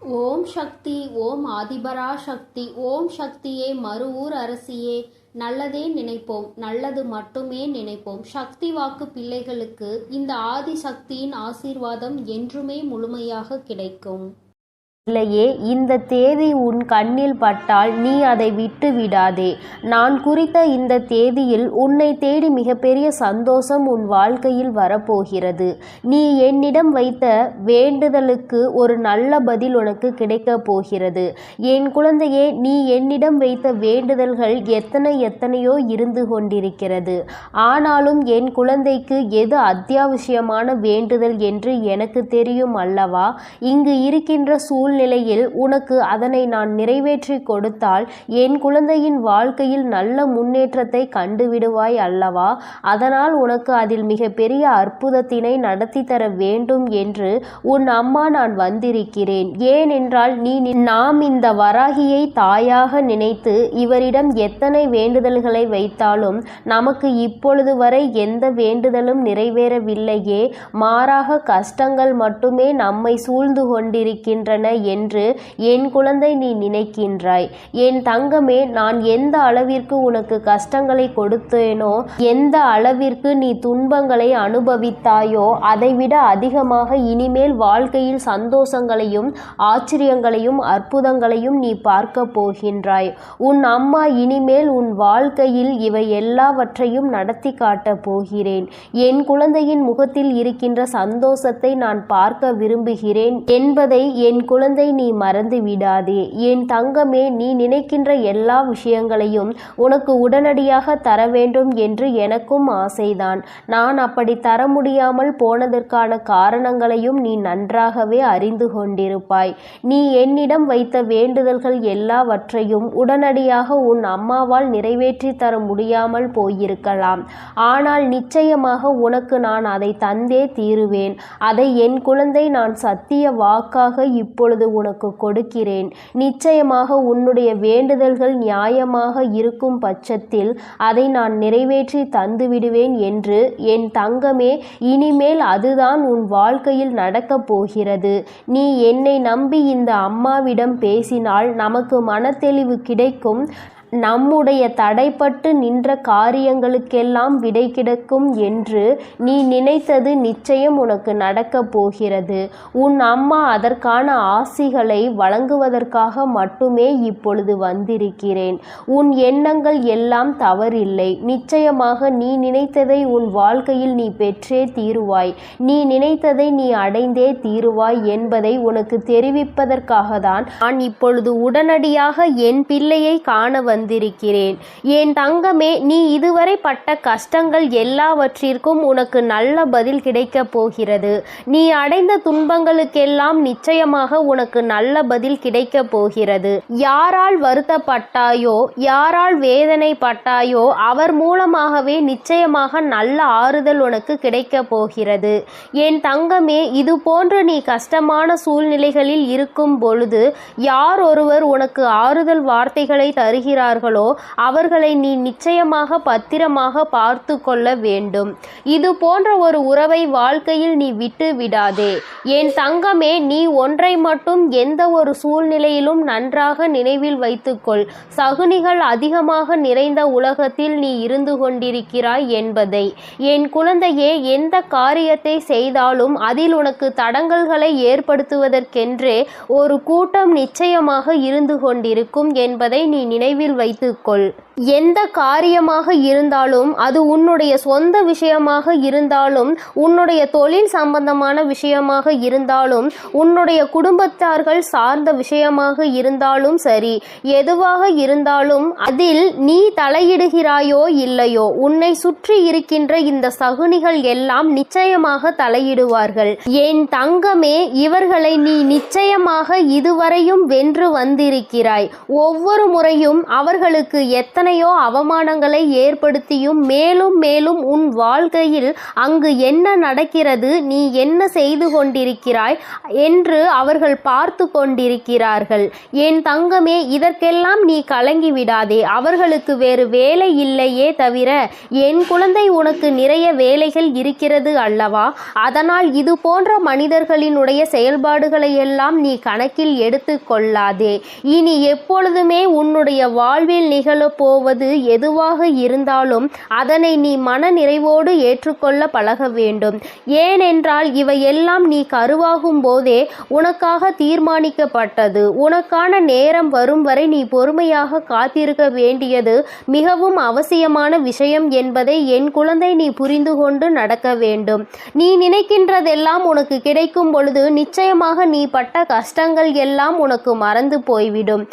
ஓம் சக்தி. ஓம் ஆதிபரா சக்தி. ஓம் சக்தியே, மறுவூர் அரசியே. நல்லதே நினைப்போம், நல்லது மட்டுமே நினைப்போம். சக்தி வாக்கு பிள்ளைகளுக்கு இந்த ஆதி சக்தியின் ஆசீர்வாதம் என்றுமே முழுமையாக கிடைக்கும். இல்லையே, இந்த தேதி உன் கண்ணில் பட்டால் நீ அதை விட்டு விடாதே. நான் குறித்த இந்த தேதியில் உன்னை தேடி மிகப்பெரிய சந்தோஷம் உன் வாழ்க்கையில் வரப்போகிறது. நீ என்னிடம் வைத்த வேண்டுதலுக்கு ஒரு நல்ல பதில் உனக்கு கிடைக்கப் போகிறது. என் குழந்தையே, நீ என்னிடம் வைத்த வேண்டுதல்கள் எத்தனையோ இருந்து கொண்டிருக்கிறது. ஆனாலும் என் குழந்தைக்கு எது அத்தியாவசியமான வேண்டுதல் என்று எனக்கு தெரியும் அல்லவா? இங்கு இருக்கின்ற நிலையில் உனக்கு அதனை நான் நிறைவேற்றி கொடுத்தால் என் குழந்தையின் வாழ்க்கையில் நல்ல முன்னேற்றத்தை கண்டுவிடுவாய் அல்லவா? அதனால் உனக்கு அதில் மிகப்பெரிய அற்புதத்தினை நடத்தி தர வேண்டும் என்று உன் அம்மா நான் வந்திருக்கிறேன். ஏனென்றால் நாம் இந்த வராகியை தாயாக நினைத்து இவரிடம் எத்தனை வேண்டுதல்களை வைத்தாலும் நமக்கு இப்பொழுது வரை எந்த வேண்டுதலும் நிறைவேறவில்லையே, மாறாக கஷ்டங்கள் மட்டுமே நம்மை சூழ்ந்து கொண்டிருக்கின்றன என்று என் குழந்தை நீ நினைக்கின்றாய். என் தங்கமே, நான் எந்த அளவிற்கு உனக்கு கஷ்டங்களை கொடுத்தேனோ, எந்த அளவிற்கு நீ துன்பங்களை அனுபவித்தாயோ, அதைவிட அதிகமாக இனிமேல் வாழ்க்கையில் சந்தோஷங்களையும் ஆச்சரியங்களையும் அற்புதங்களையும் நீ பார்க்க போகின்றாய். உன் அம்மா இனிமேல் உன் வாழ்க்கையில் இவை எல்லாவற்றையும் நடத்தி காட்டப் போகிறேன். என் குழந்தையின் முகத்தில் இருக்கின்ற சந்தோஷத்தை நான் பார்க்க விரும்புகிறேன் என்பதை என் குழந்தை நீ மறந்து விடாதே. என் தங்கமே, நீ நினைக்கின்ற எல்லா விஷயங்களையும் உனக்கு உடனடியாக தர வேண்டும் என்று எனக்கும் ஆசைதான். நான் அப்படி தர முடியாமல் போனதற்கான காரணங்களையும் நீ நன்றாகவே அறிந்து கொண்டிருப்பாய். நீ என்னிடம் வைத்த வேண்டுதல்கள் எல்லாவற்றையும் உடனடியாக உன் அம்மாவால் நிறைவேற்றி தர முடியாமல் போயிருக்கலாம். ஆனால் நிச்சயமாக உனக்கு நான் அதை தந்தே தீருவேன். அதை என் குழந்தை நான் சத்திய வாக்காக இப்பொழுது உனக்கு கொடுக்கிறேன். நிச்சயமாக உன்னுடைய வேண்டுதல்கள் நியாயமாக இருக்கும் பட்சத்தில் அதை நான் நிறைவேற்றி தந்து விடுவேன் என்று என் தங்கமே, இனிமேல் அதுதான் உன் வாழ்க்கையில் நடக்கப் போகிறது. நீ என்னை நம்பி இந்த அம்மாவிடம் பேசினால் நமக்கு மனத்தெளிவு கிடைக்கும். நம்முடைய தடைப்பட்டு நின்ற காரியங்களுக்கெல்லாம் விடை கிடைக்கும் என்று நீ நினைத்தது நிச்சயம் உனக்கு நடக்கப் போகிறது. உன் அம்மா அதற்கான ஆசிகளை வழங்குவதற்காக மட்டுமே இப்பொழுது வந்திருக்கிறேன். உன் எண்ணங்கள் எல்லாம் தவறில்லை. நிச்சயமாக நீ நினைத்ததை உன் வாழ்க்கையில் நீ பெற்றே தீருவாய். நீ நினைத்ததை நீ அடைந்தே தீருவாய் என்பதை உனக்கு தெரிவிப்பதற்காக தான் நான் இப்பொழுது உடனடியாக என் பிள்ளையை காண வந்திருக்கிறேன். என் தங்கமே, நீ இதுவரை பட்ட கஷ்டங்கள் எல்லாவற்றிற்கும் உனக்கு நல்ல பதில் கிடைக்கப் போகிறது. நீ அடைந்த துன்பங்களுக்கெல்லாம் நிச்சயமாக உனக்கு நல்ல பதில் கிடைக்கப் போகிறது. யாரால் வருத்தப்பட்டாயோ, யாரால் வேதனைப்பட்டாயோ, அவர் மூலமாகவே நிச்சயமாக நல்ல ஆறுதல் உனக்கு கிடைக்கப் போகிறது. என் தங்கமே, இது போன்று நீ கஷ்டமான சூழ்நிலைகளில் இருக்கும் பொழுது யார் ஒருவர் உனக்கு ஆறுதல் வார்த்தைகளை தருகிறார் அவர்களை நீ நிச்சயமாக பத்திரமாக பார்த்து கொள்ள வேண்டும். இது போன்ற ஒரு உறவை வாழ்க்கையில் நீ விட்டு விடாதே. என் தங்கமே, நீ ஒன்றை மட்டும் எந்த ஒரு சூழ்நிலையிலும் நன்றாக நினைவில் வைத்துக்கொள். சகுனிகள் அதிகமாக நிறைந்த உலகத்தில் நீ இருந்து கொண்டிருக்கிறாய் என்பதை. என் குழந்தையே, எந்த காரியத்தை செய்தாலும் அதில் உனக்கு தடங்கல்களை ஏற்படுத்துவதற்கென்றே ஒரு கூட்டம் நிச்சயமாக இருந்து கொண்டிருக்கும் என்பதை நீ நினைவில் வைத்துக்கொள். எந்த காரியமாக இருந்தாலும், அது உன்னுடைய சொந்த விஷயமாக இருந்தாலும், உன்னுடைய தொழில் சம்பந்தமான விஷயமாக இருந்தாலும், உன்னுடைய குடும்பத்தார்கள் சார்ந்த விஷயமாக இருந்தாலும் சரி, எதுவாக இருந்தாலும் அதில் நீ தலையிடுகிறாயோ இல்லையோ, உன்னை சுற்றி இருக்கின்ற இந்த சகுனிகள் எல்லாம் நிச்சயமாக தலையிடுவார்கள். என் தங்கமே, இவர்களை நீ நிச்சயமாக இதுவரையும் வென்று வந்திருக்கிறாய். ஒவ்வொரு முறையும் அவர்களுக்கு எத்தனையோ அவமானங்களை ஏற்படுத்தியும் மேலும் மேலும் உன் வாழ்க்கையில் அங்கு என்ன நடக்கிறது, நீ என்ன செய்து கொண்டிருக்கிறாய் என்று அவர்கள் பார்த்து கொண்டிருக்கிறார்கள். என் தங்கமே, இதற்கெல்லாம் நீ கலங்கி விடாதே. அவர்களுக்கு வேறு வேலை இல்லையே தவிர என் குழந்தை உனக்கு நிறைய வேலைகள் இருக்கிறது அல்லவா? அதனால் இது போன்ற மனிதர்களினுடைய செயல்பாடுகளை எல்லாம் நீ கணக்கில் எடுத்து கொள்ளாதே. இனி எப்பொழுதுமே உன்னுடைய வாழ்வில் நிகழப்போவது எதுவாக இருந்தாலும் அதனை நீ மன நிறைவோடு ஏற்றுக்கொள்ள பழக வேண்டும். ஏனென்றால் இவையெல்லாம் நீ கருவாகும் போதே உனக்காக தீர்மானிக்கப்பட்டது. உனக்கான நேரம் வரும் வரை நீ பொறுமையாக காத்திருக்க வேண்டியது மிகவும் அவசியமான விஷயம் என்பதை என் குழந்தை நீ புரிந்து கொண்டு நடக்க வேண்டும். நீ நினைக்கின்றதெல்லாம் உனக்கு கிடைக்கும் பொழுது நிச்சயமாக நீ பட்ட கஷ்டங்கள் எல்லாம் உனக்கு மறந்து போய்விடும்.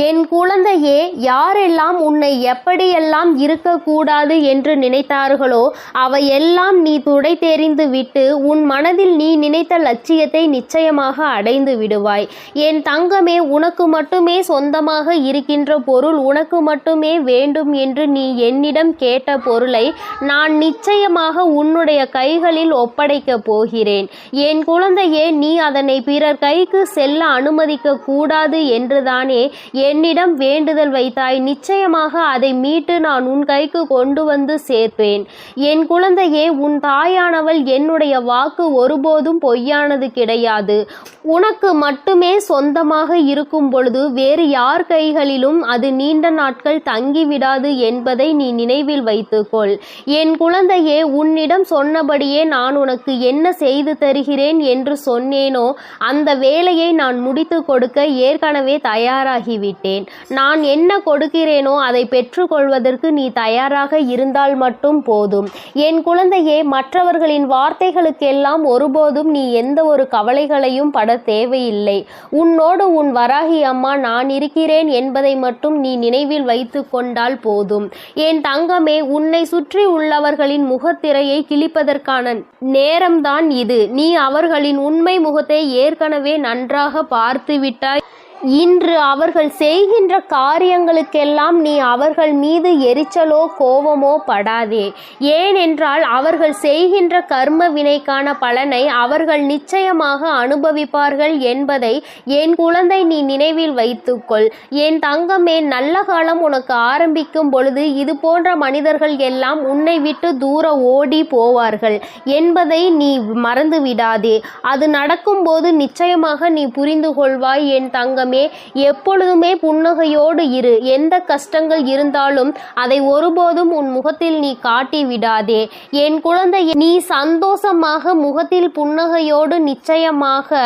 என் குழந்தையே, யாரெல்லாம் உன்னை எப்படியெல்லாம் இருக்கக்கூடாது என்று நினைத்தார்களோ அவையெல்லாம் நீ துடை தெரிந்து விட்டு உன் மனதில் நீ நினைத்த லட்சியத்தை நிச்சயமாக அடைந்து விடுவாய். என் தங்கமே, உனக்கு மட்டுமே சொந்தமாக இருக்கின்ற பொருள், உனக்கு மட்டுமே வேண்டும் என்று நீ என்னிடம் கேட்ட பொருளை நான் நிச்சயமாக உன்னுடைய கைகளில் ஒப்படைக்கப் போகிறேன். என் குழந்தையே, நீ அதனை பிறர் கைக்கு செல்ல அனுமதிக்க கூடாது என்றுதானே என்னிடம் வேண்டுதல் வைத்தாய். நிச்சயமாக அதை மீட்டு நான் உன் கைக்கு கொண்டு வந்து சேர்ப்பேன். என் குழந்தையே, உன் தாயானவள் என்னுடைய வாக்கு ஒருபோதும் பொய்யானது கிடையாது. உனக்கு மட்டுமே சொந்தமாக இருக்கும் பொழுது வேறு யார் கைகளிலும் அது நீண்ட நாட்கள் தங்கிவிடாது என்பதை நீ நினைவில் வைத்துக்கொள். என் குழந்தையே, உன்னிடம் சொன்னபடியே நான் உனக்கு என்ன செய்து தருகிறேன் என்று சொன்னேனோ அந்த வேலையை நான் முடித்து கொடுக்க ஏற்கனவே தயாராகிவிட்டேன். நான் என்ன கொடுக்கிறேனோ அதை பெற்றுக்கொள்வதற்கு நீ தயாராக இருந்தால் மட்டும் போதும். என் குழந்தையே, மற்றவர்களின் வார்த்தைகளுக்கெல்லாம் ஒருபோதும் நீ எந்த ஒரு கவலைகளையும் பட தேவையில்லை. உன்னோடு உன் வராகி அம்மா நான் இருக்கிறேன் என்பதை மட்டும் நீ நினைவில் வைத்து கொண்டால் போதும். என் தங்கமே, உன்னை சுற்றி உள்ளவர்களின் முகத்திரையை கிழிப்பதற்கான நேரம்தான் இது. நீ அவர்களின் உண்மை முகத்தை ஏற்கனவே நன்றாக பார்த்து விட்டாய். இன்று அவர்கள் செய்கின்ற காரியங்களுக்கெல்லாம் நீ அவர்கள் மீது எரிச்சலோ கோபமோ படாதே. ஏனென்றால் அவர்கள் செய்கின்ற கர்ம வினைக்கான பலனை அவர்கள் நிச்சயமாக அனுபவிப்பார்கள் என்பதை என் குழந்தை நீ நினைவில் வைத்துக்கொள். என் தங்கமே, நல்ல காலம் உனக்கு ஆரம்பிக்கும் பொழுது இது போன்ற மனிதர்கள் எல்லாம் உன்னை விட்டு தூர ஓடி போவார்கள் என்பதை நீ மறந்து விடாதே. அது நடக்கும்போது நிச்சயமாக நீ புரிந்து கொள்வாய். என் தங்கம், எப்பொழுதுமே புன்னகையோடு இரு. எந்த கஷ்டங்கள் இருந்தாலும் அதை ஒருபோதும் உன் முகத்தில் நீ காட்டி விடாதே. என் குழந்தை, நீ சந்தோஷமாக முகத்தில் புன்னகையோடு நிச்சயமாக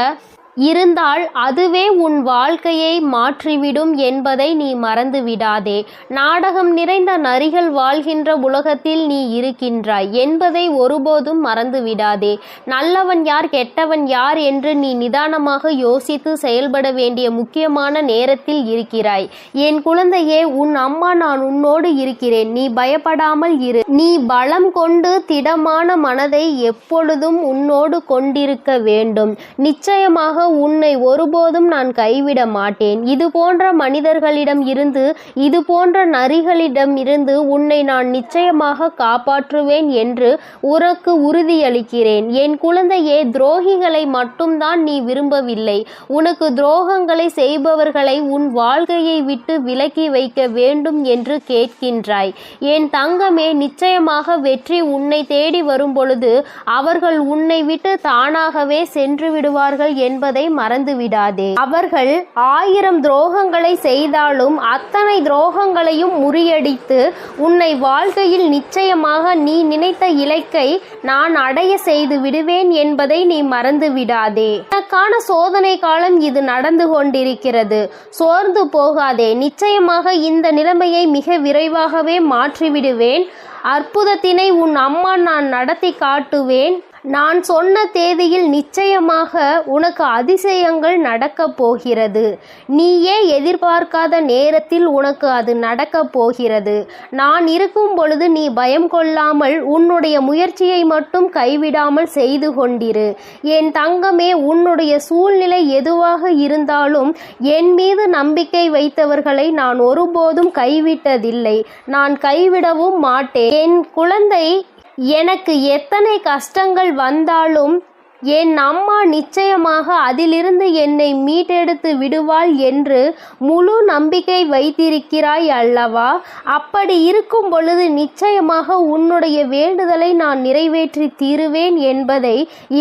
இருந்தால் அதுவே உன் வாழ்க்கையை மாற்றிவிடும் என்பதை நீ மறந்து விடாதே. நாடகம் நிறைந்த நரிகள் வாழ்கின்ற உலகத்தில் நீ இருக்கின்றாய் என்பதை ஒருபோதும் மறந்து விடாதே. நல்லவன் யார், கெட்டவன் யார் என்று நீ நிதானமாக யோசித்து செயல்பட வேண்டிய முக்கியமான நேரத்தில் இருக்கிறாய். என் குழந்தையே, உன் அம்மா நான் உன்னோடு இருக்கிறேன். நீ பயப்படாமல் இரு. நீ பலம் கொண்டு திடமான மனதை எப்பொழுதும் உன்னோடு கொண்டிருக்க வேண்டும். நிச்சயமாக உன்னை ஒருபோதும் நான் கைவிட மாட்டேன். இது போன்ற மனிதர்களிடம் இருந்து, இது போன்ற நரிகளிடம் இருந்து உன்னை நான் நிச்சயமாக காப்பாற்றுவேன் என்று உனக்கு உறுதியளிக்கிறேன். என் குழந்தையே, துரோகிகளை மட்டும்தான் நீ விரும்பவில்லை. உனக்கு துரோகங்களை செய்பவர்களை உன் வாழ்க்கையை விட்டு விலக்கி வைக்க வேண்டும் என்று கேட்கின்றாய். என் தங்கமே, நிச்சயமாக வெற்றி உன்னை தேடி வரும் பொழுது அவர்கள் உன்னை விட்டு தானாகவே சென்று விடுவார்கள் என்பதை மறந்து விடாதே. அவர்கள் 1000 துரோகங்களை செய்தாலும் அத்தனை துரோகங்களையும் முறியடித்து உன்னை வாழ்க்கையில் நிச்சயமாக நீ நினைத்த இலக்கை நான் அடைய செய்து விடுவேன் என்பதை நீ மறந்து விடாதே. உனக்கான சோதனை காலம் இது நடந்து கொண்டிருக்கிறது. சோர்ந்து போகாதே. நிச்சயமாக இந்த நிலைமையை மிக விரைவாகவே மாற்றிவிடுவேன். அற்புதத்தினை உன் அம்மா நான் நடத்தி காட்டுவேன். நான் சொன்ன தேதியில் நிச்சயமாக உனக்கு அதிசயங்கள் நடக்கப் போகிறது. நீயே எதிர்பார்க்காத நேரத்தில் உனக்கு அது நடக்கப் போகிறது. நான் இருக்கும் பொழுது நீ பயம் கொள்ளாமல் உன்னுடைய முயற்சியை மட்டும் கைவிடாமல் செய்து கொண்டிரு. என் தங்கமே, உன்னுடைய சூழ்நிலை எதுவாக இருந்தாலும் என் மீது நம்பிக்கை வைத்தவர்களை நான் ஒருபோதும் கைவிட்டதில்லை. நான் கைவிடவும் மாட்டேன். என் குழந்தை, எனக்கு எத்தனை கஷ்டங்கள் வந்தாலும் என் அம்மா நிச்சயமாக அதிலிருந்து என்னை மீட்டெடுத்து விடுவாள் என்று முழு நம்பிக்கை வைத்திருக்கிறாய் அல்லவா? அப்படி இருக்கும் பொழுது நிச்சயமாக உன்னுடைய வேண்டுதலை நான் நிறைவேற்றி தீருவேன் என்பதை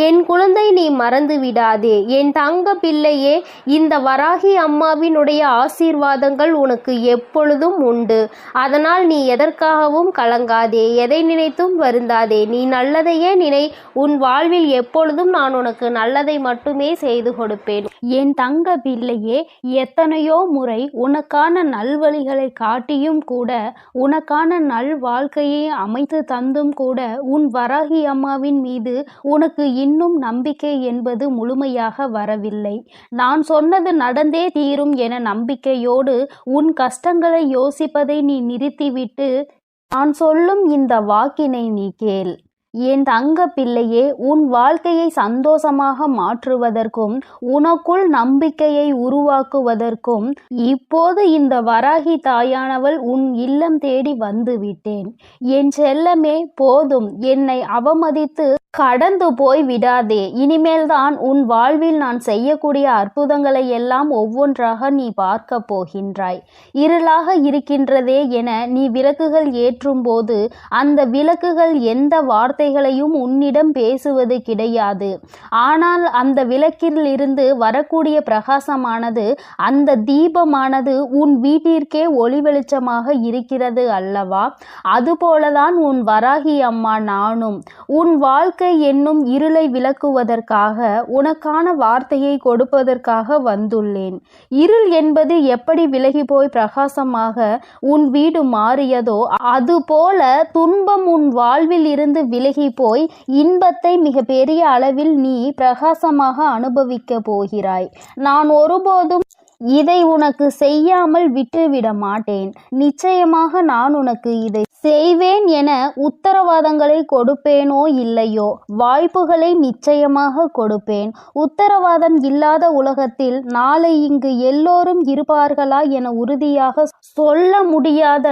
என் குழந்தை நீ மறந்து விடாதே. என் தங்க பிள்ளையே, இந்த வராகி அம்மாவினுடைய ஆசீர்வாதங்கள் உனக்கு எப்பொழுதும் உண்டு. அதனால் நீ எதற்காகவும் கலங்காதே, எதை நினைத்தும் வருந்தாதே. நீ நல்லதையே நினை. உன் வாழ்வில் எப்பொழுதும் நான் உனக்கு நல்லதை மட்டுமே செய்து கொடுப்பேன். என் தங்க பிள்ளையே, எத்தனையோ முறை உனக்கான நல்வழிகளை காட்டியும் கூட, உனக்கான நல் வாழ்க்கையை அமைத்து தந்தும் கூட உன் வராகி அம்மாவின் மீது உனக்கு இன்னும் நம்பிக்கை என்பது முழுமையாக வரவில்லை. நான் சொன்னது நடந்தே தீரும் என நம்பிக்கையோடு உன் கஷ்டங்களை யோசிப்பதை நீ நிறுத்திவிட்டு நான் சொல்லும் இந்த வாக்கினை நீ கேள். என் தங்க பிள்ளையே, உன் வாழ்க்கையை சந்தோஷமாக மாற்றுவதற்கும் உனக்குள் நம்பிக்கையை உருவாக்குவதற்கும் இப்போது இந்த வராகி தாயானவள் உன் இல்லம் தேடி வந்து விட்டேன். என் செல்லமே, போதும், என்னை அவமதித்து கடந்து போய் விடாதே. இனிமேல்தான் உன் வாழ்வில் நான் செய்யக்கூடிய அற்புதங்களை எல்லாம் ஒவ்வொன்றாக நீ பார்க்க போகின்றாய். இருளாக இருக்கின்றதே என நீ விளக்குகள் ஏற்றும் போது அந்த விளக்குகள் எந்த வார்த்தைகளையும் உன்னிடம் பேசுவது கிடையாது. ஆனால் அந்த விளக்கில் இருந்து வரக்கூடிய பிரகாசமானது, அந்த தீபமானது உன் வீட்டிற்கே ஒளி வெளிச்சமாக இருக்கிறது அல்லவா? அதுபோலதான் உன் வராகி அம்மா நானும் உன் வாழ்க்கை என்னும் இருளை விளக்குவதற்காக, உனக்கான வார்த்தையை கொடுப்பதற்காக வந்துள்ளேன். இருள் என்பது எப்படி விலகி போய் பிரகாசமாக உன் வீடு மாறியதோ அதுபோல துன்பம் உன் வாழ்வில் இருந்து விலகி போய் இன்பத்தை மிக பெரிய அளவில் நீ பிரகாசமாக அனுபவிக்க போகிறாய். நான் ஒருபோதும் இதை உனக்கு செய்யாமல் விட்டுவிட மாட்டேன். நிச்சயமாக நான் உனக்கு இதை செய்வேன் என உத்தரவாதங்களை கொடுப்பேனோ இல்லையோ, வாய்ப்புகளை நிச்சயமாக கொடுப்பேன். உத்தரவாதம் இல்லாத உலகத்தில் நாளை இங்கு எல்லோரும் இருப்பார்களா என உறுதியாக சொல்ல முடியாத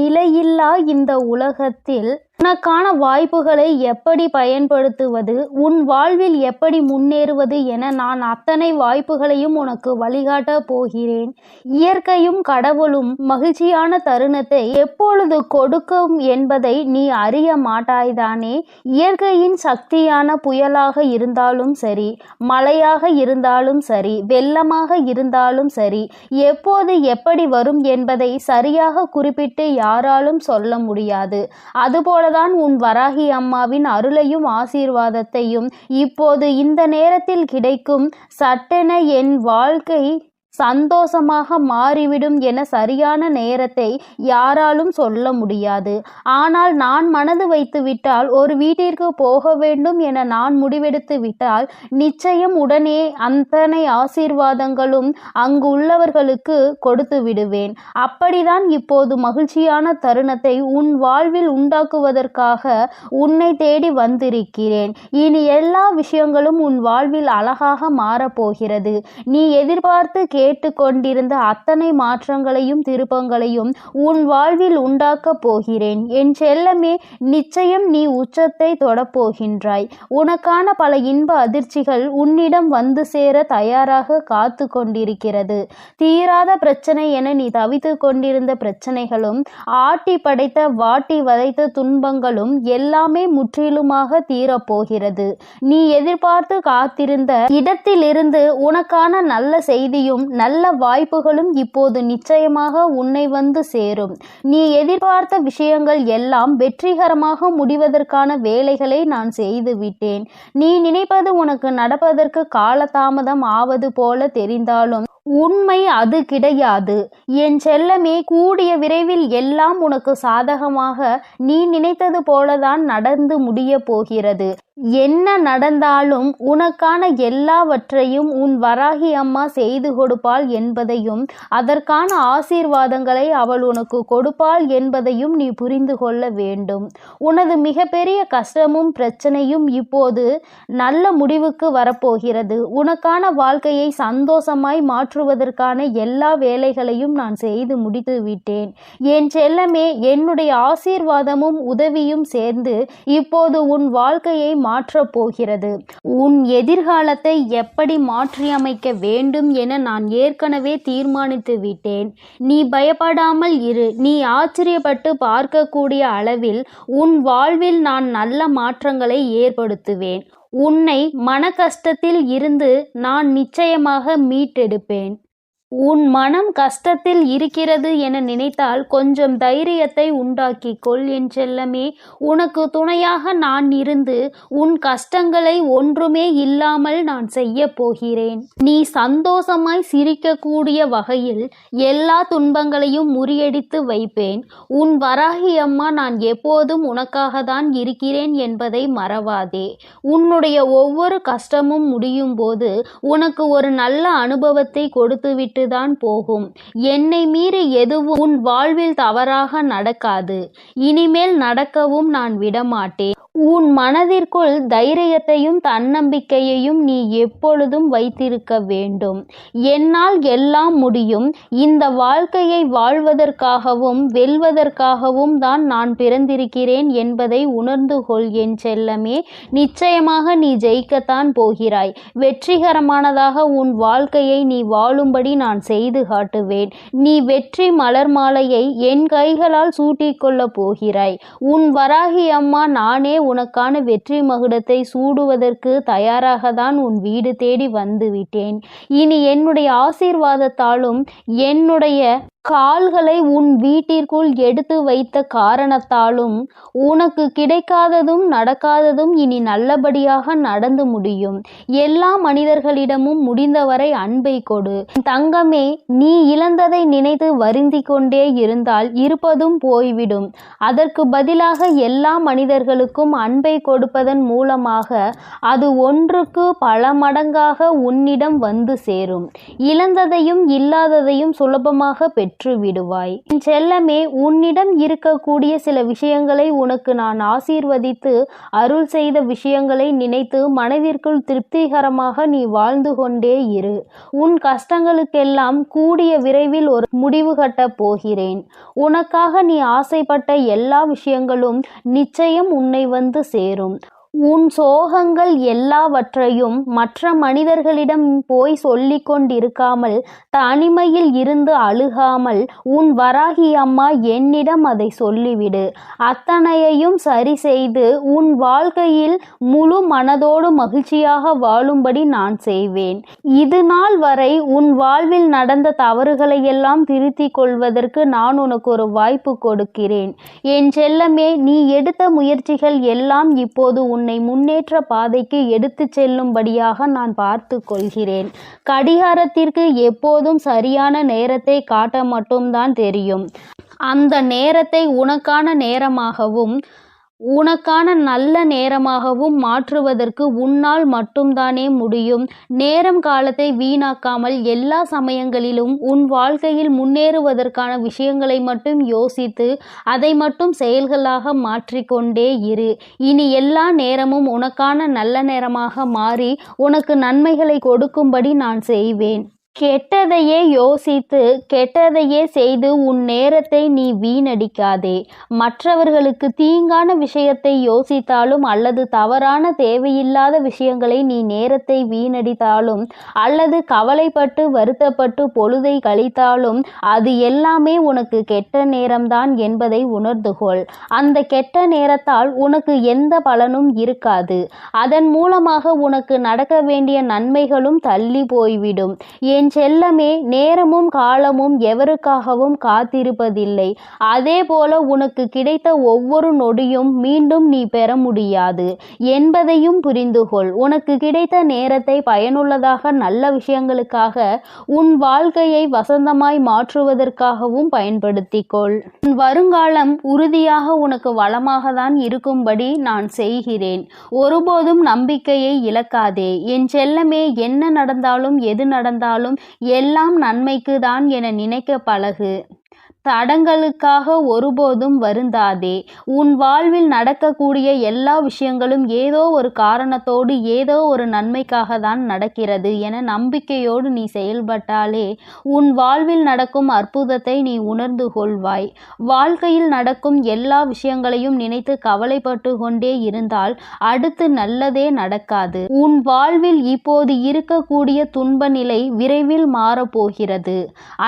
நிலையில்லா இந்த உலகத்தில் உனக்கான வாய்ப்புகளை எப்படி பயன்படுத்துவது, உன் வாழ்வில் எப்படி முன்னேறுவது என நான் அத்தனை வாய்ப்புகளையும் உனக்கு வழிகாட்ட போகிறேன். இயற்கையும் கடவுளும் மகிழ்ச்சியான தருணத்தை எப்பொழுது கொடுக்கும் என்பதை நீ அறிய மாட்டாய்தானே? இயற்கையின் சக்தியான புயலாக இருந்தாலும் சரி, மழையாக இருந்தாலும் சரி, வெள்ளமாக இருந்தாலும் சரி, எப்போது எப்படி வரும் என்பதை சரியாக குறிப்பிட்டு யாராலும் சொல்ல முடியாது. அதுபோல தான் உன் வராகி அம்மாவின் அருளையும் ஆசீர்வாதத்தையும் இப்போது இந்த நேரத்தில் கிடைக்கும். சட்டென என் வாழ்க்கை சந்தோஷமாக மாறிவிடும் என சரியான நேரத்தை யாராலும் சொல்ல முடியாது. ஆனால் நான் மனது வைத்து விட்டால், ஒரு வீட்டிற்கு போக வேண்டும் என நான் முடிவெடுத்து விட்டால் நிச்சயம் உடனே அத்தனை ஆசீர்வாதங்களும் அங்கு உள்ளவர்களுக்கு கொடுத்து விடுவேன். அப்படிதான் இப்போது மகிழ்ச்சியான தருணத்தை உன் வாழ்வில் உண்டாக்குவதற்காக உன்னை தேடி வந்திருக்கிறேன். இனி எல்லா விஷயங்களும் உன் வாழ்வில் அழகாக மாறப்போகிறது. நீ எதிர்பார்த்து கேட்டுக்கொண்டிருந்த அத்தனை மாற்றங்களையும் திருப்பங்களையும் உன் வாழ்வில் உண்டாக்கப் போகிறேன். என் செல்லமே, நிச்சயம் நீ உச்சத்தை தொடப்போகின்றாய். உனக்கான பல இன்ப அதிர்ச்சிகள் உன்னிடம் வந்து சேர தயாராக காத்து கொண்டிருக்கிறது. தீராத பிரச்சனை என நீ தவித்து கொண்டிருந்த பிரச்சனைகளும், ஆட்டி படைத்த வாட்டி வதைத்த துன்பங்களும் எல்லாமே முற்றிலுமாக தீரப்போகிறது. நீ எதிர்பார்த்து காத்திருந்த இடத்திலிருந்து உனக்கான நல்ல செய்தியும் நல்ல வாய்ப்புகளும் இப்போது நிச்சயமாக உன்னை வந்து சேரும். நீ எதிர்பார்த்த விஷயங்கள் எல்லாம் வெற்றிகரமாக முடிவதற்கான வேலைகளை நான் செய்து விட்டேன். நீ நினைப்பது உனக்கு நடப்பதற்கு காலதாமதம் ஆவது போல தெரிந்தாலும் உண்மை அது கிடையாது. என் செல்லமே, கூடிய விரைவில் எல்லாம் உனக்கு சாதகமாக நீ நினைத்தது போலதான் நடந்து முடிய போகிறது. என்ன நடந்தாலும் உனக்கான எல்லாவற்றையும் உன் வராகி அம்மா செய்து கொடுப்பாள் என்பதையும் அதற்கான ஆசீர்வாதங்களை அவள் உனக்கு கொடுப்பாள் என்பதையும் நீ புரிந்து கொள்ள வேண்டும். உனது மிகப்பெரிய கஷ்டமும் பிரச்சனையும் இப்போது நல்ல முடிவுக்கு வரப்போகிறது. உனக்கான வாழ்க்கையை சந்தோஷமாய் மாற்றுவதற்கான எல்லா வேலைகளையும் நான் செய்து முடித்து விட்டேன். என் செல்லமே, என்னுடைய ஆசீர்வாதமும் உதவியும் சேர்ந்து இப்போது உன் வாழ்க்கையை மாற்றப் போகிறது. உன் எதிர்காலத்தை எப்படி மாற்றியமைக்க வேண்டும் என நான் ஏற்கனவே தீர்மானித்து விட்டேன். நீ பயப்படாமல் இரு. நீ ஆச்சரியப்பட்டு பார்க்கக்கூடிய அளவில் உன் வாழ்வில் நான் நல்ல மாற்றங்களை ஏற்படுத்துவேன். உன்னை மன கஷ்டத்தில் இருந்து நான் நிச்சயமாக மீட்டெடுப்பேன். உன் மனம் கஷ்டத்தில் இருக்கிறது என நினைத்தால் கொஞ்சம் தைரியத்தை உண்டாக்கிக் கொள் என் செல்லமே. உனக்கு துணையாக நான் இருந்து உன் கஷ்டங்களை ஒன்றுமே இல்லாமல் நான் செய்ய போகிறேன். நீ சந்தோஷமாய் சிரிக்கக்கூடிய வகையில் எல்லா துன்பங்களையும் முறியடித்து வைப்பேன். உன் வராகி அம்மா நான் எப்போதும் உனக்காக தான் இருக்கிறேன் என்பதை மறவாதே. உன்னுடைய ஒவ்வொரு கஷ்டமும் முடியும் போது உனக்கு ஒரு நல்ல அனுபவத்தை கொடுத்துவிட்டு தான் போகும். என்னை மீறி எதுவும் உன் வாழ்வில் தவறாக நடக்காது. இனிமேல் நடக்கவும் நான் விடமாட்டேன். உன் மனதிற்குள் தைரியத்தையும் தன்னம்பிக்கையையும் நீ எப்பொழுதும் வைத்திருக்க வேண்டும். என்னால் எல்லாம் முடியும். இந்த வாழ்க்கையை வாழ்வதற்காகவும் வெல்வதற்காகவும் தான் நான் பிறந்திருக்கிறேன் என்பதை உணர்ந்து கொள் என் செல்லமே. நிச்சயமாக நீ ஜெயிக்கத்தான் போகிறாய். வெற்றிகரமானதாக உன் வாழ்க்கையை நீ வாழும்படி நான் செய்து காட்டுவேன். நீ வெற்றி மலர் மாலையை என் கைகளால் சூட்டிக்கொள்ளப் போகிறாய். உன் வராகி அம்மா நானே உனக்கான வெற்றி மகுடத்தை சூடுவதற்கு தயாராக தான் உன் வீடு தேடி வந்து விட்டேன். இனி என்னுடைய ஆசீர்வாதத்தாலும் என்னுடைய கால்களை உன் வீட்டிற்குள் எடுத்து வைத்த காரணத்தாலும் உனக்கு கிடைக்காததும் நடக்காததும் இனி நல்லபடியாக நடந்து முடியும். எல்லா மனிதர்களிடமும் முடிந்தவரை அன்பை கொடு. தங்கமே, நீ இழந்ததை நினைத்து வருந்தி கொண்டே இருந்தால் இருப்பதும் போய்விடும். அதற்கு பதிலாக எல்லா மனிதர்களுக்கும் அன்பை கொடுப்பதன் மூலமாக அது ஒன்றுக்கு பல மடங்காக உன்னிடம் வந்து சேரும். இழந்ததையும் இல்லாததையும் சுலபமாக பெற்று விடுவாய். என் செல்லமே, உன்னிடம் இருக்கக்கூடிய சில விஷயங்களை உனக்கு நான் ஆசீர்வதித்து அருள் செய்த விஷயங்களை நினைத்து மனதிற்குள் திருப்திகரமாக நீ வாழ்ந்து கொண்டே இரு. உன் கஷ்டங்களுக்கெல்லாம் கூடிய விரைவில் ஒரு முடிவு கட்டப் போகிறேன். உனக்காக நீ ஆசைப்பட்ட எல்லா விஷயங்களும் நிச்சயம் உன்னை வந்து சேரும். உன் சோகங்கள் எல்லாவற்றையும் மற்ற மனிதர்களிடம் போய் சொல்லிக் கொண்டிருக்காமல் தனிமையில் இருந்து அழுகாமல் உன் வராகி அம்மா என்னிடம் அதை சொல்லிவிடு. அத்தனையையும் சரி செய்து உன் வாழ்க்கையில் முழு மனதோடு மகிழ்ச்சியாக வாழும்படி நான் செய்வேன். இது நாள் வரை உன் வாழ்வில் நடந்த தவறுகளை எல்லாம் திருத்திக் கொள்வதற்கு நான் உனக்கு ஒரு வாய்ப்பு கொடுக்கிறேன். என் செல்லமே, நீ எடுத்த முயற்சிகள் எல்லாம் இப்போது உன்னை முன்னேற்ற பாதைக்கு எடுத்து செல்லும்படியாக நான் பார்த்து கொள்கிறேன். கடிகாரத்திற்கு எப்போதும் சரியான நேரத்தை காட்ட மட்டும்தான் தெரியும். அந்த நேரத்தை உனக்கான நேரமாகவும் உனக்கான நல்ல நேரமாகவும் மாற்றுவதற்கு உன்னால் மட்டும்தானே முடியும். நேரம் காலத்தை வீணாக்காமல் எல்லா சமயங்களிலும் உன் வாழ்க்கையில் முன்னேறுவதற்கான விஷயங்களை மட்டும் யோசித்து அதை மட்டும் செயல்களாக மாற்றிக்கொண்டே இரு. இனி எல்லா நேரமும் உனக்கான நல்ல நேரமாக மாறி உனக்கு நன்மைகளை கொடுக்கும்படி நான் செய்வேன். கெட்டதையே யோசித்து கெட்டதையே செய்து உன் நேரத்தை நீ வீணடிக்காதே. மற்றவர்களுக்கு தீங்கான விஷயத்தை யோசித்தாலும் அல்லது தவறான தேவையில்லாத விஷயங்களை நீ நேரத்தை வீணடித்தாலும் அல்லது கவலைப்பட்டு வருத்தப்பட்டு பொழுதை கழித்தாலும் அது எல்லாமே உனக்கு கெட்ட நேரம்தான் என்பதை உணர்ந்து கொள். அந்த கெட்ட நேரத்தால் உனக்கு எந்த பலனும் இருக்காது. அதன் மூலமாக உனக்கு நடக்க வேண்டிய நன்மைகளும் தள்ளி போய்விடும். என் செல்லமே, நேரமும் காலமும் எவருக்காகவும் காத்திருப்பதில்லை. அதே போல உனக்கு கிடைத்த ஒவ்வொரு நொடியும் மீண்டும் நீ பெற முடியாது என்பதையும் புரிந்துகொள். உனக்கு கிடைத்த நேரத்தை பயனுள்ளதாக, நல்ல விஷயங்களுக்காக, உன் வாழ்க்கையை வசந்தமாய் மாற்றுவதற்காகவும் பயன்படுத்திக்கொள். உன் வருங்காலம் உறுதியாக உனக்கு வளமாக தான் இருக்கும்படி நான் செய்கிறேன். ஒருபோதும் நம்பிக்கையை இழக்காதே என் செல்லமே. என்ன நடந்தாலும் எது நடந்தாலும் எல்லாம் நன்மைக்கு தான் என நினைக்க பழகு. தடங்களுக்காக ஒருபோதும் வருந்தாதே. உன் வாழ்வில் நடக்கக்கூடிய எல்லா விஷயங்களும் ஏதோ ஒரு காரணத்தோடு, ஏதோ ஒரு நன்மைக்காக தான் நடக்கிறது என நம்பிக்கையோடு நீ செயல்பட்டாலே உன் வாழ்வில் நடக்கும் அற்புதத்தை நீ உணர்ந்து கொள்வாய். வாழ்க்கையில் நடக்கும் எல்லா விஷயங்களையும் நினைத்து கவலைப்பட்டு கொண்டே இருந்தால் அடுத்து நல்லதே நடக்காது. உன் வாழ்வில் இப்போது இருக்கக்கூடிய துன்ப நிலை விரைவில் மாறப்போகிறது.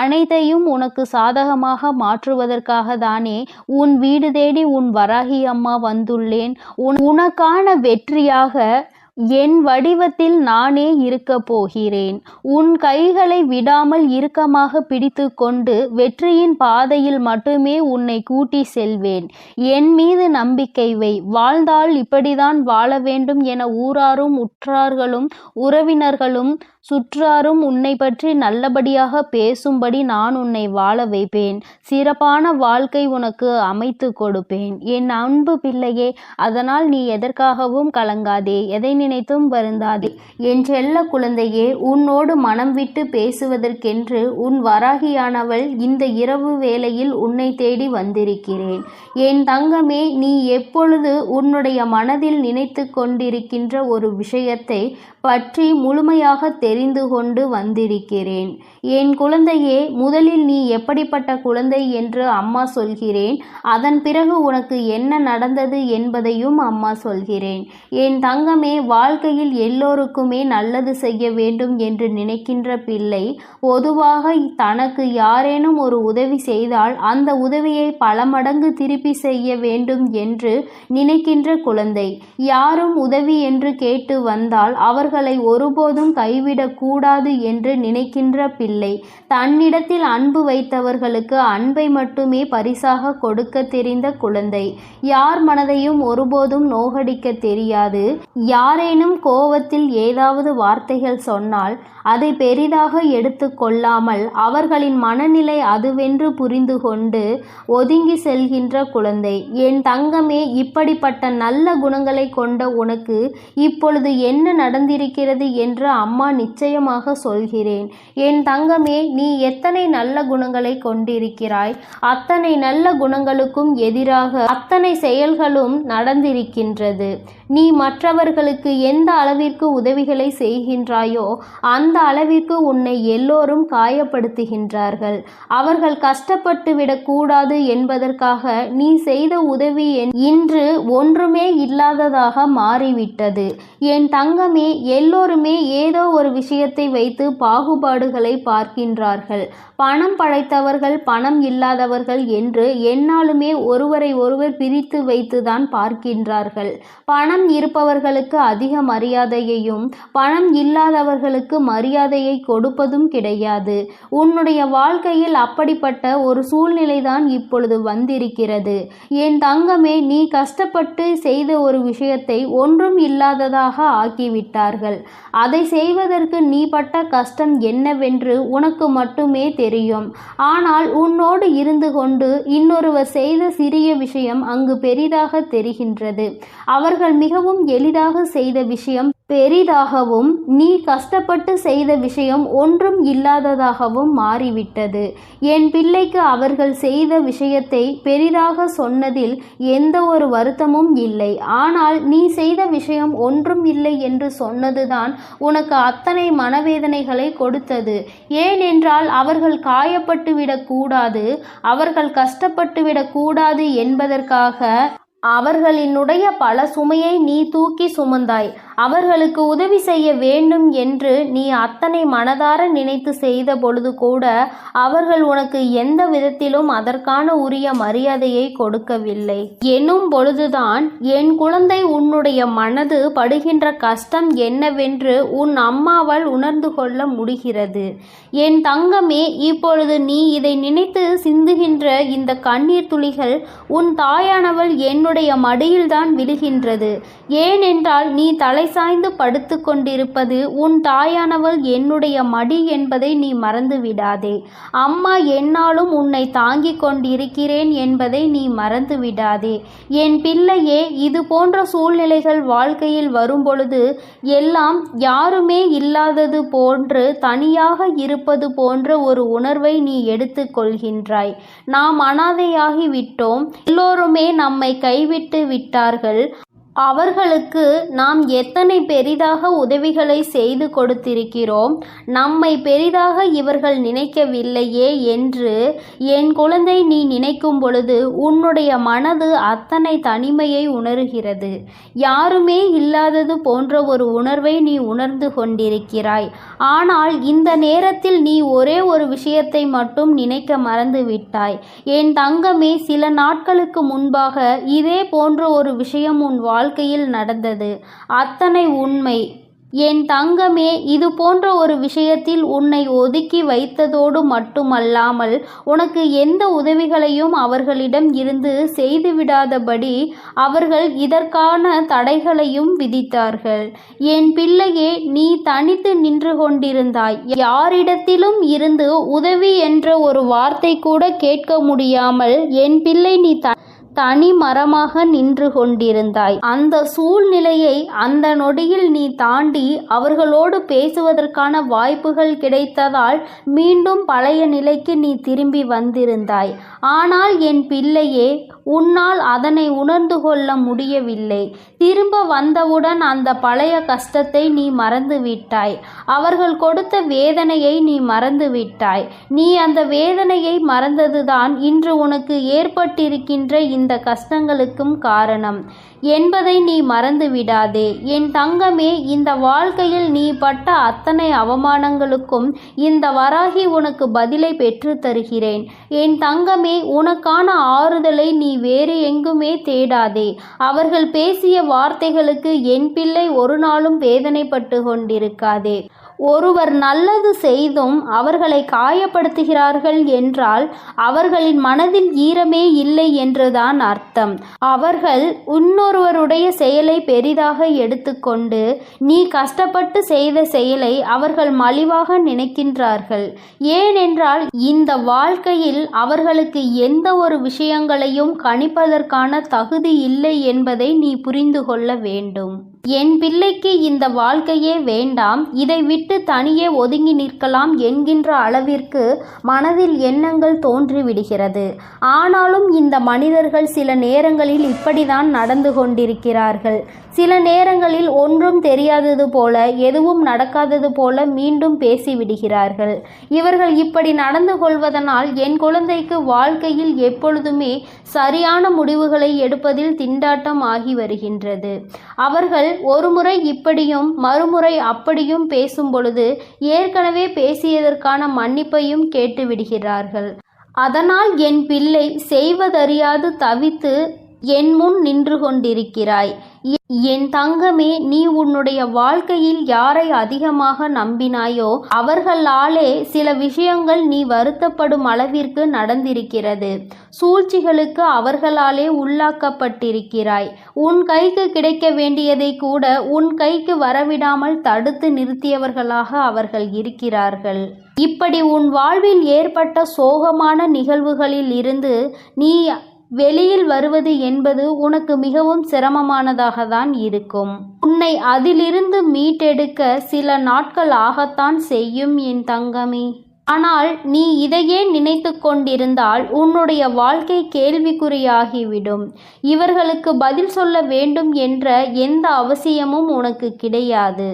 அனைத்தையும் உனக்கு சாதகமாக மாற்றுவதற்காக தானே உன் வீடு தேடி உன் வராகி அம்மா வந்துள்ளேன். உனக்கான வெற்றியாக என் வடிவத்தில் நானே இருக்க போகிறேன். உன் கைகளை விடாமல் இறுக்கமாக பிடித்து கொண்டு வெற்றியின் பாதையில் மட்டுமே உன்னை கூட்டி செல்வேன். என் மீது நம்பிக்கை வை. வாழ்ந்தால் இப்படிதான் வாழ வேண்டும் என ஊராரும் உற்றார்களும் உறவினர்களும் சுற்றாரும் உன்னை பற்றி நல்லபடியாக பேசும்படி நான் உன்னை வாழ வைப்பேன். சிறப்பான வாழ்க்கை உனக்கு அமைத்து கொடுப்பேன் என் அன்பு பிள்ளையே. அதனால் நீ எதற்காகவும் கலங்காதே, எதை நினைத்தும் வருந்தாதே. என் செல்ல குழந்தையே, உன்னோடு மனம் விட்டு பேசுவதற்கென்று உன் வராகியானவள் இந்த இரவு வேளையில் உன்னை தேடி வந்திருக்கிறேன். என் தங்கமே, நீ எப்பொழுது உன்னுடைய மனதில் நினைத்து கொண்டிருக்கின்ற ஒரு விஷயத்தை பற்றி முழுமையாக தெரிந்து கொண்டு வந்திருக்கிறேன். என் குழந்தையே, முதலில் நீ எப்படிப்பட்ட குழந்தை என்று அம்மா சொல்கிறேன். அதன் பிறகு உனக்கு என்ன நடந்தது என்பதையும் அம்மா சொல்கிறேன். என் தங்கமே, வாழ்க்கையில் எல்லோருக்குமே நல்லது செய்ய வேண்டும் என்று நினைக்கின்ற பிள்ளை பொதுவாக தனக்கு யாரேனும் ஒரு உதவி செய்தால் அந்த உதவியை பல மடங்கு திருப்பி செய்ய வேண்டும் என்று நினைக்கின்ற குழந்தை. யாரும் உதவி என்று கேட்டு வந்தால் அவர்களை ஒருபோதும் கைவிடக் கூடாது என்று நினைக்கின்ற பிள்ளை. தன்னிடத்தில் அன்பு வைத்தவர்களுக்கு அன்பை மட்டுமே பரிசாக கொடுக்க தெரிந்த குழந்தை. யார் மனதையும் ஒருபோதும் நோகடிக்க தெரியாது. யாரேனும் கோவத்தில் ஏதாவது வார்த்தைகள் சொன்னால் அதை பெரிதாக எடுத்து கொள்ளாமல் அவர்களின் மனநிலை அதுவென்று புரிந்து கொண்டு ஒதுங்கி செல்கின்ற குழந்தை. என் தங்கமே, இப்படிப்பட்ட நல்ல குணங்களை கொண்ட உனக்கு இப்பொழுது என்ன நடந்திருக்கிறது என்று அம்மா நிச்சயமாக சொல்கிறேன். என் தங்கமே, நீ எத்தனை நல்ல குணங்களை கொண்டிருக்கிறாய். அத்தனை நல்ல குணங்களுக்கும் எதிராக அத்தனை செயல்களும் நடந்திருக்கின்றது. நீ மற்றவர்களுக்கு எந்த அளவிற்கு உதவிகளை செய்கின்றாயோ அந்த அளவிற்கு உன்னை எல்லோரும் காயப்படுத்துகின்றார்கள். அவர்கள் கஷ்டப்பட்டு விடக்கூடாது என்பதற்காக நீ செய்த உதவி இன்று ஒன்றுமே இல்லாததாக மாறிவிட்டது. என் தங்கமே, எல்லோருமே ஏதோ ஒரு விஷயத்தை வைத்து பாகுபாடுகளை பார்க்கின்றார்கள். பணம் படைத்தவர்கள், பணம் இல்லாதவர்கள் என்று எந்நாளுமே ஒருவரை ஒருவர் பிரித்து வைத்துதான் பார்க்கின்றார்கள். பணம் இருப்பவர்களுக்கு அதிக மரியாதையையும் பணம் இல்லாதவர்களுக்கு மரியாதையை கொடுப்பதும் கிடையாது. உன்னுடைய வாழ்க்கையில் அப்படிப்பட்ட ஒரு சூழ்நிலைதான் இப்பொழுது வந்திருக்கிறது. என் தங்கமே, நீ கஷ்டப்பட்டு செய்த ஒரு விஷயத்தை ஒன்றும் இல்லாததாக ஆக்கிவிட்டார்கள். அதை செய்வதற்கு நீ பட்ட கஷ்டம் என்னவென்று உனக்கு மட்டுமே தெரியும். ஆனால் உன்னோடு இருந்து கொண்டு இன்னொருவர் செய்த சிறிய விஷயம் அங்கு பெரிதாக தெரிகின்றது. அவர்கள் மிகவும் எளிதாக செய்த விஷயம் பெரிதாகவும் நீ கஷ்டப்பட்டு செய்த விஷயம் ஒன்றும் இல்லாததாகவும் மாறிவிட்டது. என் பிள்ளைக்கு அவர்கள் செய்த விஷயத்தை பெரிதாக சொன்னதில் எந்த ஒரு வருத்தமும் இல்லை. ஆனால் நீ செய்த விஷயம் ஒன்றும் இல்லை என்று சொன்னதுதான் உனக்கு அத்தனை மனவேதனைகளை கொடுத்தது. ஏனென்றால் அவர்கள் காயப்பட்டு விடக்கூடாது, அவர்கள் கஷ்டப்பட்டு விடக்கூடாது என்பதற்காக அவர்களினுடைய பல சுமையை நீ தூக்கி சுமந்தாய். அவர்களுக்கு உதவி செய்ய வேண்டும் என்று நீ அத்தனை மனதார நினைத்து செய்த பொழுது கூட அவர்கள் உனக்கு எந்த விதத்திலும் அதற்கான உரிய மரியாதையை கொடுக்கவில்லை எனும் பொழுதுதான் என் குழந்தை உன்னுடைய மனது படுகின்ற கஷ்டம் என்னவென்று உன் அம்மாவால் உணர்ந்து கொள்ள முடிகிறது. என் தங்கமே, இப்பொழுது நீ இதை நினைத்து சிந்துகின்ற இந்த கண்ணீர் துளிகள் உன் தாயானவள் என்னுடைய மடியில்தான் விழுகின்றது. ஏனென்றால் நீ தலை சாய்ந்து படுத்து கொண்டிருப்பது உன் தாயானவள் என்னுடைய மடி என்பதை நீ மறந்து விடாதே. அம்மா என்னாலும் உன்னை தாங்கிக் கொண்டிருக்கிறேன் என்பதை நீ மறந்து விடாதே. என் பிள்ளையே, இது போன்ற சூழ்நிலைகள் வாழ்க்கையில் வரும்பொழுது எல்லாம் யாருமே இல்லாதது போன்று தனியாக இருப்பது போன்ற ஒரு உணர்வை நீ எடுத்துக் கொள்கின்றாய். நாம் அனாதையாகி விட்டோம், எல்லோருமே நம்மை கைவிட்டு விட்டார்கள், அவர்களுக்கு நாம் எத்தனை பெரிதாக உதவிகளை செய்து கொடுத்திருக்கிறோம், நம்மை பெரிதாக இவர்கள் நினைக்கவில்லையே என்று என் குழந்தை நீ நினைக்கும் பொழுது உன்னுடைய மனது அத்தனை தனிமையை உணர்கிறது. யாருமே இல்லாதது போன்ற ஒரு உணர்வை நீ உணர்ந்து கொண்டிருக்கிறாய். ஆனால் இந்த நேரத்தில் நீ ஒரே ஒரு விஷயத்தை மட்டும் நினைக்க மறந்து விட்டாய். என் தங்கமே, சில நாட்களுக்கு முன்பாக இதே போன்ற ஒரு விஷயம் உன் வாழ்க்கையில் நடந்தது. அத்தனை உண்மை. என் தங்கமே, இது போன்ற ஒரு விஷயத்தில் உன்னை ஒதுக்கி வைத்ததோடு மட்டுமல்லாமல் உனக்கு எந்த உதவிகளையும் அவர்களிடம் இருந்து செய்துவிடாதபடி அவர்கள் இதற்கான தடைகளையும் விதித்தார்கள். என் பிள்ளையே, நீ தனித்து நின்று கொண்டிருந்தாய். யாரிடத்திலும் இருந்து உதவி என்ற ஒரு வார்த்தை கூட கேட்க முடியாமல் என் பிள்ளை நீ தனி மரமாக நின்று கொண்டிருந்தாய். அந்த சூழ்நிலையை அந்த நொடியில் நீ தாண்டி அவர்களோடு பேசுவதற்கான வாய்ப்புகள் கிடைத்ததால் மீண்டும் பழைய நிலைக்கு நீ திரும்பி வந்திருந்தாய். ஆனால் என் பிள்ளையே, உன்னால் அதனை உணர்ந்து கொள்ள முடியவில்லை. திரும்ப வந்தவுடன் அந்த பழைய கஷ்டத்தை நீ மறந்து விட்டாய். அவர்கள் கொடுத்த வேதனையை நீ மறந்து விட்டாய். நீ அந்த வேதனையை மறந்ததுதான் இன்று உனக்கு ஏற்பட்டிருக்கின்ற இந்த கஷ்டங்களுக்கும் காரணம் என்பதை நீ மறந்து விடாதே. என் தங்கமே, இந்த வாழ்க்கையில் நீ பட்ட அத்தனை அவமானங்களுக்கும் இந்த வராகி உனக்கு பதிலை பெற்று தருகிறேன். என் தங்கமே, உனக்கான ஆறுதலை நீ வேறு எங்குமே தேடாதே. அவர்கள் பேசிய வார்த்தைகளுக்கு என் பிள்ளை ஒரு நாளும் வேதனைப்பட்டு கொண்டிருக்காதே. ஒருவர் நல்லது செய்தும் அவர்களை காயப்படுத்துகிறார்கள் என்றால் அவர்களின் மனதில் ஈரமே இல்லை என்றுதான் அர்த்தம். அவர்கள் இன்னொருவருடைய செயலை பெரிதாக எடுத்துக்கொண்டு நீ கஷ்டப்பட்டு செய்த செயலை அவர்கள் மலிவாக நினைக்கின்றார்கள். ஏனென்றால் இந்த வாழ்க்கையில் அவர்களுக்கு எந்த ஒரு விஷயங்களையும் கணிப்பதற்கான தகுதி இல்லை என்பதை நீ புரிந்து கொள்ள வேண்டும். என் பிள்ளைக்கு இந்த வாழ்க்கையே வேண்டாம், இதை விட்டு தனியே ஒதுங்கி நிற்கலாம் என்கின்ற அளவிற்கு மனதில் எண்ணங்கள் தோன்றிவிடுகிறது. ஆனாலும் இந்த மனிதர்கள் சில நேரங்களில் இப்படிதான் நடந்து கொண்டிருக்கிறார்கள். சில நேரங்களில் ஒன்றும் தெரியாதது போல, எதுவும் நடக்காதது போல மீண்டும் பேசிவிடுகிறார்கள். இவர்கள் இப்படி நடந்து கொள்வதனால் என் குழந்தைக்கு வாழ்க்கையில் எப்பொழுதுமே சரியான முடிவுகளை எடுப்பதில் திண்டாட்டம் ஆகி வருகின்றது. அவர்கள் ஒருமுறை இப்படியும் மறுமுறை அப்படியும் பேசும் பொழுது ஏற்கனவே பேசியதற்கான மன்னிப்பையும் கேட்டு விடுகிறார்கள். அதனால் என் பிள்ளை செய்வதறியாது தவித்து என் முன் நின்று கொண்டிருக்கிறாய். என் தங்கமே, நீ உன்னுடைய வாழ்க்கையில் யாரை அதிகமாக நம்பினாயோ அவர்களாலே சில விஷயங்கள் நீ வருத்தப்படும் அளவிற்கு நடந்திருக்கிறது. சூழ்ச்சிகளுக்கு அவர்களாலே உள்ளாக்கப்பட்டிருக்கிறாய். உன் கைக்கு கிடைக்க வேண்டியதை கூட உன் கைக்கு வரவிடாமல் தடுத்து நிறுத்தியவர்களாக அவர்கள் இருக்கிறார்கள். இப்படி உன் வாழ்வில் ஏற்பட்ட சோகமான நிகழ்வுகளில் இருந்து நீ வெளியில் வருவது என்பது உனக்கு மிகவும் சிரமமானதாக தான் இருக்கும். உன்னை அதிலிருந்து மீட்டெடுக்க சில நாட்கள் ஆகத்தான் செய்யும் என் தங்கமே. ஆனால் நீ இதையே நினைத்து கொண்டிருந்தால் உன்னுடைய வாழ்க்கை கேள்விக்குறியாகிவிடும். இவர்களுக்கு பதில் சொல்ல வேண்டும் என்ற எந்த அவசியமும் உனக்கு கிடையாது.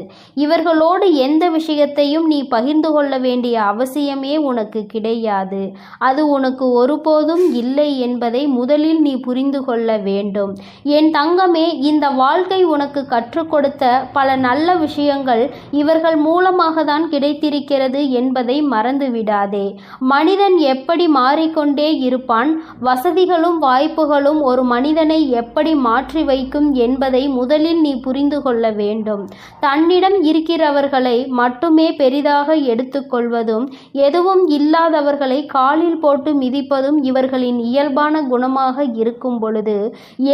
இவர்களோடு எந்த விஷயத்தையும் நீ பகிர்ந்து கொள்ள வேண்டிய அவசியமே உனக்கு கிடையாது. அது உனக்கு ஒருபோதும் இல்லை என்பதை முதலில் நீ புரிந்து கொள்ள வேண்டும். என் தங்கமே, இந்த வாழ்க்கை உனக்கு கற்றுக் கொடுத்த பல நல்ல விஷயங்கள் இவர்கள் மூலமாக தான் கிடைத்திருக்கிறது என்பதை மறந்து விடாதே. மனிதன் எப்படி மாறிக்கொண்டே இருப்பான், வசதிகளும் வாய்ப்புகளும் ஒரு மனிதனை எப்படி மாற்றி வைக்கும் என்பதை முதலில் நீ புரிந்து கொள்ள வேண்டும். தன்னிடம் இருக்கிறவர்களை மட்டுமே பெரிதாக எடுத்துக்கொள்வதும் எதுவும் இல்லாதவர்களை காலில் போட்டு மிதிப்பதும் இவர்களின் இயல்பான குணமாக இருக்கும் பொழுது,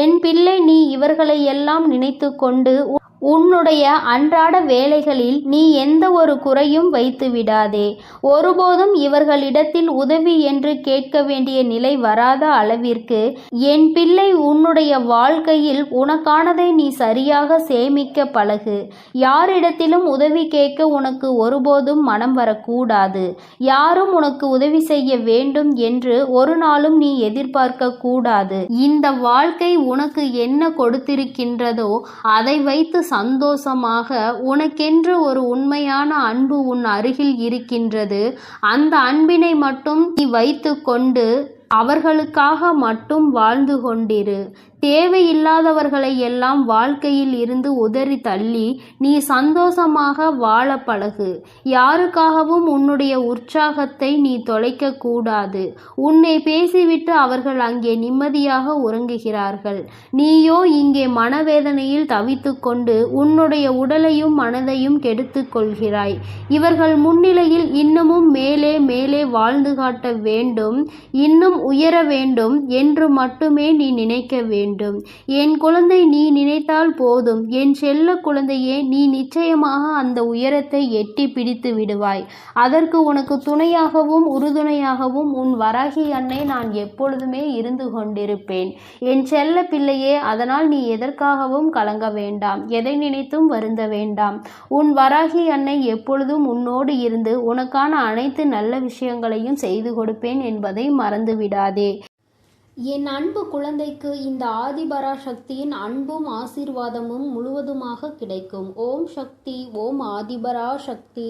என் பிள்ளை, நீ இவர்களை எல்லாம் நினைத்து கொண்டு உன்னுடைய அன்றாட வேலைகளில் நீ எந்த ஒரு குறையும் வைத்து விடாதே. ஒருபோதும் இவர்களிடத்தில் உதவி என்று கேட்க வேண்டிய நிலை வராத அளவிற்கு என் பிள்ளை, உன்னுடைய வாழ்க்கையில் உனக்கானதை நீ சரியாக சேமிக்க பழகு. யாரிடத்திலும் உதவி கேட்க உனக்கு ஒருபோதும் மனம் வரக்கூடாது. யாரும் உனக்கு உதவி செய்ய வேண்டும் என்று ஒரு நாளும் நீ எதிர்பார்க்க கூடாது. இந்த வாழ்க்கை உனக்கு என்ன கொடுத்திருக்கின்றதோ அதை வைத்து சந்தோஷமாக, உனக்கென்று ஒரு உண்மையான அன்பு உன் அருகில் இருக்கின்றது. அந்த அன்பினை மட்டும் நீ வைத்து கொண்டு அவர்களுக்காக மட்டும் வாழ்ந்து கொண்டிரு. தேவையில்லாதவர்களை எல்லாம் வாழ்க்கையில் இருந்து உதறி தள்ளி நீ சந்தோஷமாக வாழ பழகு. யாருக்காகவும் உன்னுடைய உற்சாகத்தை நீ தொலைக்க கூடாது. உன்னை பேசிவிட்டு அவர்கள் அங்கே நிம்மதியாக உறங்குகிறார்கள். நீயோ இங்கே மனவேதனையில் தவித்து கொண்டு உன்னுடைய உடலையும் மனதையும் கெடுத்து கொள்கிறாய். இவர்கள் முன்னிலையில் இன்னமும் மேலே மேலே வாழ்ந்து காட்ட வேண்டும், இன்னும் உயர வேண்டும் என்று மட்டுமே நீ நினைக்க வேண்டும். என் குழந்தை, நீ நினைத்தால் போதும். என் செல்ல குழந்தையே, நீ நிச்சயமாக அந்த உயரத்தை எட்டி பிடித்து விடுவாய். அதற்கு உனக்கு துணையாகவும் உறுதுணையாகவும் உன் வராகி அன்னை நான் எப்பொழுதுமே இருந்து கொண்டிருப்பேன். என் செல்ல பிள்ளையே, அதனால் நீ எதற்காகவும் கலங்க வேண்டாம், எதை நினைத்தும் வருந்த வேண்டாம். உன் வராகி அன்னை எப்பொழுதும் உன்னோடு இருந்து உனக்கான அனைத்து நல்ல விஷயங்களையும் செய்து கொடுப்பேன் என்பதை மறந்து விடாதே. என் அன்பு குழந்தைக்கு இந்த ஆதிபராசக்தியின் அன்பும் ஆசீர்வாதமும் முழுவதுமாக கிடைக்கும். ஓம் சக்தி, ஓம் ஆதிபராசக்தி.